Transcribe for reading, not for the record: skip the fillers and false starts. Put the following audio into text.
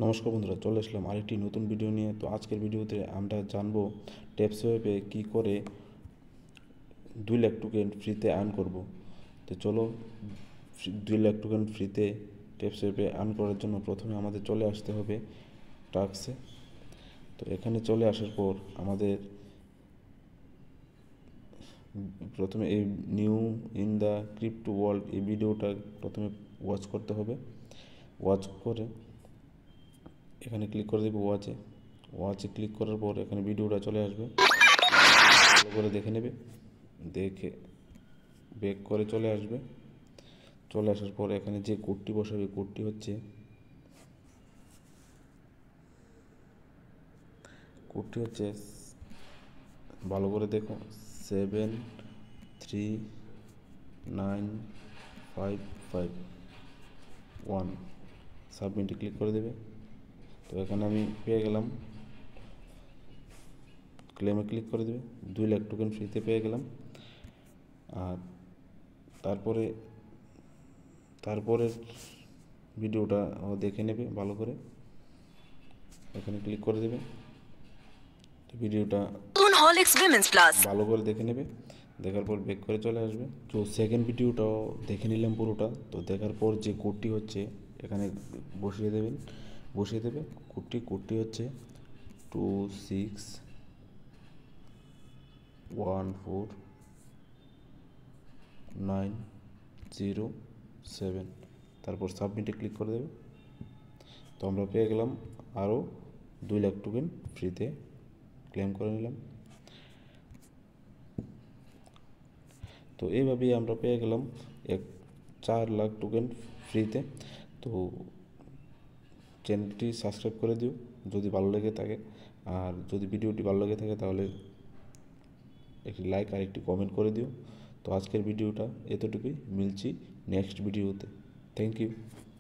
নমস্কার বন্ধুরা, চলে আসলাম আরেকটি নতুন ভিডিও নিয়ে। তো আজকের ভিডিওতে আমরা জানবো ট্যাপসোয়েপে কী করে 2 লাখ টোকেন ফ্রিতে আর্ন করব। তো চলো, 2 লাখ টোকেন ফ্রিতে ট্যাপসোয়েপে আর্ন করার জন্য প্রথমে আমাদের চলে আসতে হবে টাস্কে। তো এখানে চলে আসার পর আমাদের প্রথমে এই new in the crypto world এই ভিডিওটা প্রথমে ওয়াচ করতে হবে। ওয়াচ করে এখানে ক্লিক করে দেবো ওয়াচে ক্লিক করার পর এখানে ভিডিওটা চলে আসবে, ভালো করে দেখে নেবে। দেখে ব্যাক করে চলে আসবে। চলে আসার পর এখানে যে কোডটি বসাবে, কোডটি হচ্ছে ভালো করে দেখো 73955 সাবমিটে ক্লিক করে দেবে। তো এখানে আমি পেয়ে গেলাম, ক্লেমে ক্লিক করে দেবে, 2 লাখ টোকেন ফ্রিতে পেয়ে গেলাম। আর তারপরের ভিডিওটা দেখে নেবে ভালো করে, এখানে ক্লিক করে দেবে। ভিডিওটা ভালো করে দেখে নেবে, দেখার পর ব্যাক করে চলে আসবে। তো সেকেন্ড ভিডিওটাও দেখে নিলাম পুরোটা। তো দেখার পর যে কোডটি হচ্ছে এখানে বসিয়ে দেবে কোডটি হচ্ছে 2614907, তারপর সাবমিটে ক্লিক করে দেবে। তো আমরা পেয়ে গেলাম আরও 2 লাখ টোকেন ফ্রিতে ক্লেম করে নিলাম। তো এইভাবেই আমরা পেয়ে গেলাম 4 লাখ টোকেন ফ্রিতে। তো চ্যানেলটি সাবস্ক্রাইব করে দিও যদি ভালো লেগে থাকে, আর যদি ভিডিওটি ভালো লেগে থাকে তাহলে একটি লাইক আর একটি কমেন্ট করে দিও। তো আজকের ভিডিওটা এতটুকুই, মিলছি নেক্সট ভিডিওতে। Thank you.